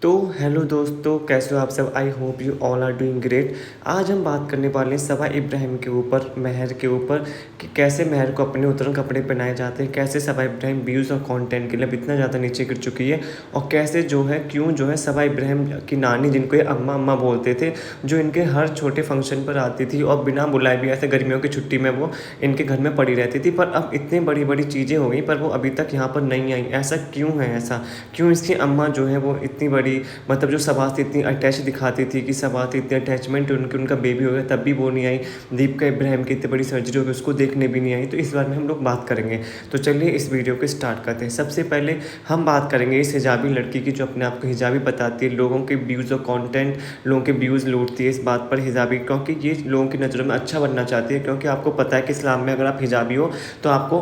तो हेलो दोस्तों, कैसे हो आप सब। I hope you all are doing great. आज हम बात करने वाले हैं सबा इब्राहिम के ऊपर, महर के ऊपर, कि कैसे महर को अपने उतरन कपड़े पहनाए जाते हैं, कैसे सबा इब्राहिम व्यूज़ और कंटेंट के लिए अब इतना ज़्यादा नीचे गिर चुकी है, और कैसे जो है क्यों जो है सबा इब्राहिम की नानी, जिनको ये अम्मा अम्मा बोलते थे, जो इनके हर छोटे फंक्शन पर आती थी और बिना बुलाए भी ऐसे गर्मियों की छुट्टी में वो इनके घर में पड़ी रहती थी। पर अब इतनी बड़ी बड़ी चीज़ें हो गई पर वो अभी तक यहाँ पर नहीं आई। ऐसा क्यों है? ऐसा क्यों इसकी अम्मा जो है वो इतनी बड़ी, मतलब जो सबा से इतनी अटैच दिखाती थी कि सबा से इतनी अटैचमेंट उनकी, उनका बेबी हो गया तब भी वो नहीं आई। दीपिका इब्राहिम की इतनी बड़ी सर्जरी हो गई, उसको देखने भी नहीं आई। तो इस बारे में हम लोग बात करेंगे। तो चलिए इस वीडियो को स्टार्ट करते हैं। सबसे पहले हम बात करेंगे इस हिजाबी लड़की की, जो अपने आप को हिजाबी बताती है, लोगों के व्यूज़ और कंटेंट, लोगों के व्यूज़ लूटती है इस बात पर हिजाबी, क्योंकि ये लोगों की नज़रों में अच्छा बनना चाहती है। क्योंकि आपको पता है कि इस्लाम में अगर आप हिजाबी हो तो आपको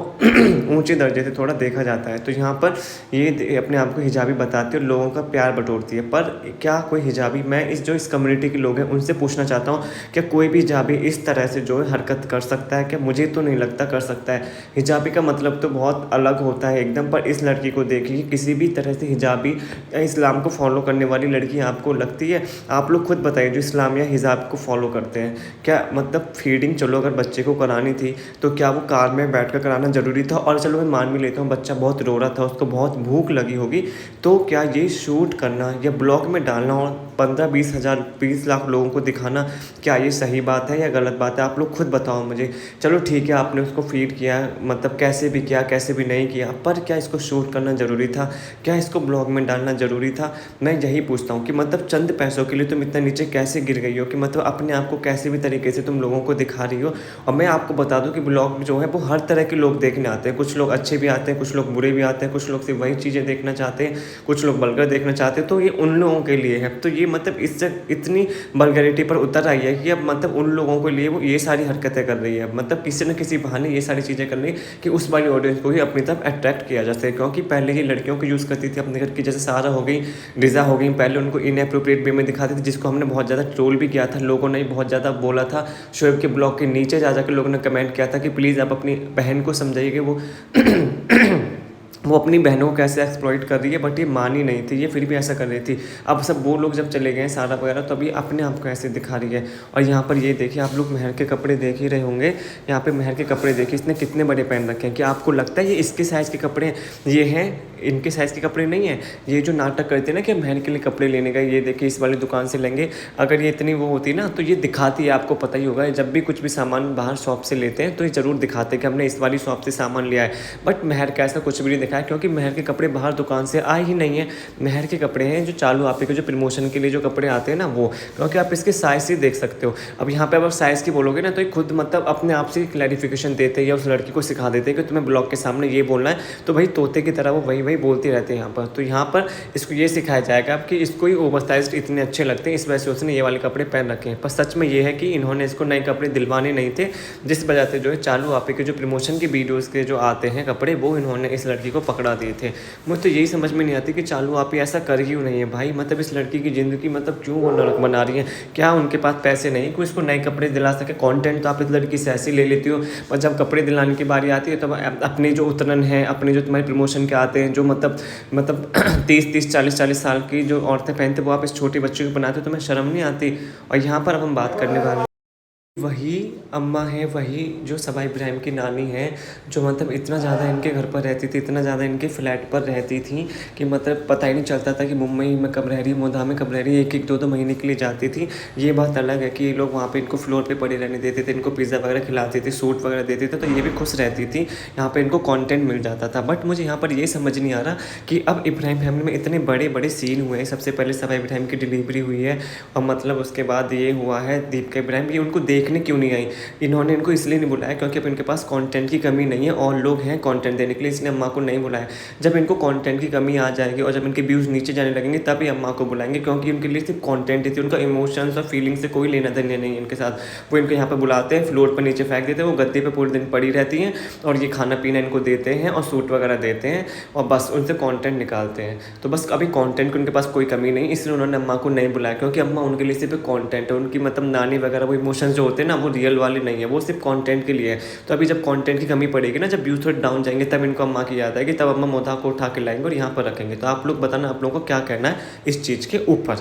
ऊंचे दर्जे से थोड़ा देखा जाता है। तो यहाँ पर ये अपने आप को हिजाबी बताती है और लोगों का प्यार बटोरती है। पर क्या कोई हिजाबी, मैं इस कम्युनिटी के लोग हैं उनसे पूछना चाहता हूँ, क्या कोई भी हिजाबी इस तरह से जो है हरकत कर सकता है? क्या? मुझे तो नहीं लगता कर सकता है। हिजाबी का मतलब तो बहुत अलग होता है एकदम। पर इस लड़की को देखिए, किसी भी तरह से हिजाबी या इस्लाम को फॉलो करने वाली लड़की आपको लगती है? आप लोग खुद बताइए, जो इस्लाम या हिजाब को फॉलो करते हैं, क्या मतलब फीडिंग चलो अगर बच्चे को करानी थी तो क्या वो कार में बैठ कर कराना ज़रूरी था? और चलो मैं मान भी लेता हूँ बच्चा बहुत रो रहा था, उसको बहुत भूख लगी होगी, तो क्या ये शूट करना या ब्लॉग में डालना और 15-20 हज़ार 20 लाख लोगों को दिखाना, क्या ये सही बात है या गलत बात है? आप लोग खुद बताओ मुझे। चलो ठीक है, आपने उसको फीड किया, मतलब कैसे भी किया कैसे भी नहीं किया, पर क्या इसको शूट करना ज़रूरी था? क्या इसको ब्लॉग में डालना ज़रूरी था? मैं यही पूछता हूँ कि मतलब चंद पैसों के लिए तुम इतना नीचे कैसे गिर गई हो, कि मतलब अपने आप को कैसे भी तरीके से तुम लोगों को दिखा रही हो। और मैं आपको बता दूँ कि ब्लॉग जो है वो हर तरह के लोग देखने आते हैं। कुछ लोग अच्छे भी आते हैं, कुछ लोग बुरे भी आते हैं, कुछ लोग सिर्फ वही चीज़ें देखना चाहते हैं, कुछ लोग बल्गर देखना चाहते हैं। तो ये उन लोगों के लिए है। तो ये मतलब इससे इतनी बल्गैरिटी पर उतर आई है कि अब मतलब उन लोगों के लिए वो ये सारी हरकतें कर रही है, मतलब किसी न किसी बहाने ये सारी चीज़ें कर रही है कि उस वाली ऑडियंस को ही अपनी तरफ अट्रैक्ट किया जा सके। क्योंकि पहले ये लड़कियों को यूज़ करती थी अपने घर की, जैसे सारा हो गई, रिजा हो गई, पहले उनको इनएप्रोप्रिएट वे में दिखाती थी, जिसको हमने बहुत ज़्यादा ट्रोल भी किया था। लोगों ने बहुत ज़्यादा बोला था, शोएब के ब्लॉग के नीचे जा जाकर लोगों ने कमेंट किया था कि प्लीज़ आप अपनी बहन को समझाइए कि वो वो अपनी बहनों को कैसे एक्सप्लॉइट कर रही है। बट ये मानी नहीं थी, ये फिर भी ऐसा कर रही थी। अब सब वो लोग जब चले गए सारा वगैरह, तो अभी अपने आप को ऐसे दिखा रही है। और यहाँ पर ये देखिए, आप लोग महर के कपड़े देख ही रहे होंगे। यहाँ पे महर के कपड़े देखिए, इसने कितने बड़े पहन रखे हैं। क्या आपको लगता है ये इसके साइज़ के कपड़े हैं? ये हैं, इनके साइज़ के कपड़े नहीं हैं। ये जो नाटक करते हैं ना कि महर के लिए कपड़े लेने का, ये देखिए इस वाली दुकान से लेंगे, अगर ये इतनी वो होती ना तो ये दिखाती है। आपको पता ही होगा, जब भी कुछ भी सामान बाहर शॉप से लेते हैं तो ये ज़रूर दिखाते हैं कि हमने इस वाली शॉप से सामान लिया है। बट महर का ऐसा कुछ भी नहीं दिखाया, क्योंकि महर के कपड़े बाहर दुकान से आए ही नहीं है। महर के कपड़े हैं जो चालू आपके जो प्रमोशन के लिए जो कपड़े आते हैं ना वो, क्योंकि आप इसके साइज़ ही देख सकते हो। अब यहाँ पे अगर साइज़ की बोलोगे ना तो ये खुद मतलब अपने आप से क्लैरिफिकेशन देते हैं या उस लड़की को सिखा देते हैं कि तुम्हें ब्लॉग के सामने ये बोलना है। तो भाई तोते की तरह वो वही वही बोलती रहते हैं यहाँ पर। तो यहाँ पर इसको ये सिखाया जाएगा कि इसको ही ओवर साइज इतने अच्छे लगते हैं, इस वजह से उसने ये वाले कपड़े पहन रखे हैं। पर सच में ये है कि इन्होंने इसको नए कपड़े दिलवाने नहीं थे, जिस वजह से जो है चालू आपे के जो प्रमोशन की वीडियोज़ के जो आते हैं कपड़े, वो इन्होंने इस लड़की को पकड़ा दिए थे। मुझे तो यही समझ में नहीं आती कि चालू आप ही ऐसा कर क्यों नहीं है भाई। मतलब इस लड़की की ज़िंदगी मतलब क्यों वो नरक बना रही है? क्या उनके पास पैसे नहीं कोई इसको नए कपड़े दिला सके? कंटेंट तो आप इस लड़की से ऐसे ही ले लेती हो, पर जब कपड़े दिलाने की बारी आती है तब अपने जो उतरन है, अपने जो तुम्हारे प्रमोशन के आते हैं, जो मतलब 30-30 40-40 साल की जो औरतें पहनते, वो आप इस छोटे बच्चे को बनाते हो, तुम्हें शर्म नहीं आती? और यहाँ पर अब हम बात करने वाले वही अम्मा है, वही जो सबा इब्राहिम की नानी है, जो मतलब इतना ज़्यादा इनके घर पर रहती थी, इतना ज़्यादा इनके फ्लैट पर रहती थी कि मतलब पता ही नहीं चलता था कि मुंबई में कब रह रही है, मोधा में कब रह रही है। 1-1 2-2 महीने के लिए जाती थी। ये बात अलग है कि ये लोग वहाँ पे इनको फ्लोर पे पड़े रहने देते थे, इनको पिज़्ज़ा वगैरह खिलाते थे, सूट वगैरह देते थे, तो ये भी खुश रहती थी। यहाँ पर इनको कॉन्टेंट मिल जाता था। बट मुझे यहाँ पर ये समझ नहीं आ रहा कि अब इब्राहिम फैमिली में इतने बड़े बड़े सीन हुए हैं। सबसे पहले सबा इब्राहिम की डिलीवरी हुई है, और मतलब उसके बाद ये हुआ है दीपिका इब्राहिम, ये उनको देखने क्यों नहीं आई? इन्होंने इनको इसलिए नहीं बुलाया क्योंकि अब इनके पास कंटेंट की कमी नहीं है, और लोग हैं कंटेंट देने के लिए, इसलिए अम्मा को नहीं बुलाया। जब इनको कंटेंट की कमी आ जाएगी और जब इनके व्यूज़ नीचे जाने लगेंगे तभी अम्मा को बुलाएंगे, क्योंकि उनके लिए सिर्फ कंटेंट ही थी, उनका इमोशंस और फीलिंग से कोई लेना देना नहीं है इनके साथ। वो इनको यहाँ पर बुलाते हैं, फ्लोर पर नीचे फेंक देते हैं, वो गद्दे पर पूरे दिन पड़ी रहती हैं, और ये खाना पीना इनको देते हैं और सूट वगैरह देते हैं, और बस उनसे कॉन्टेंट निकालते हैं। तो बस अभी कॉन्टेंट की उनके पास कोई कमी नहीं, इसलिए उन्होंने अम्मा को नहीं बुलाया, क्योंकि अम्मा उनके लिए सिर्फ कॉन्टेंट है। उनकी मतलब नानी वगैरह वो इमोशंस जो होते हैं ना, वो रियल वाले नहीं है, वो सिर्फ कंटेंट के लिए है। तो अभी जब कंटेंट की कमी पड़ेगी ना, जब व्यूज थोड़े डाउन जाएंगे, तब इनको अम्मा की याद आएगी, तब अम्मा मोदा को उठा के लाएंगे और यहाँ पर रखेंगे। तो आप लोग बताना, आप लोगों को क्या कहना है इस चीज़ के ऊपर।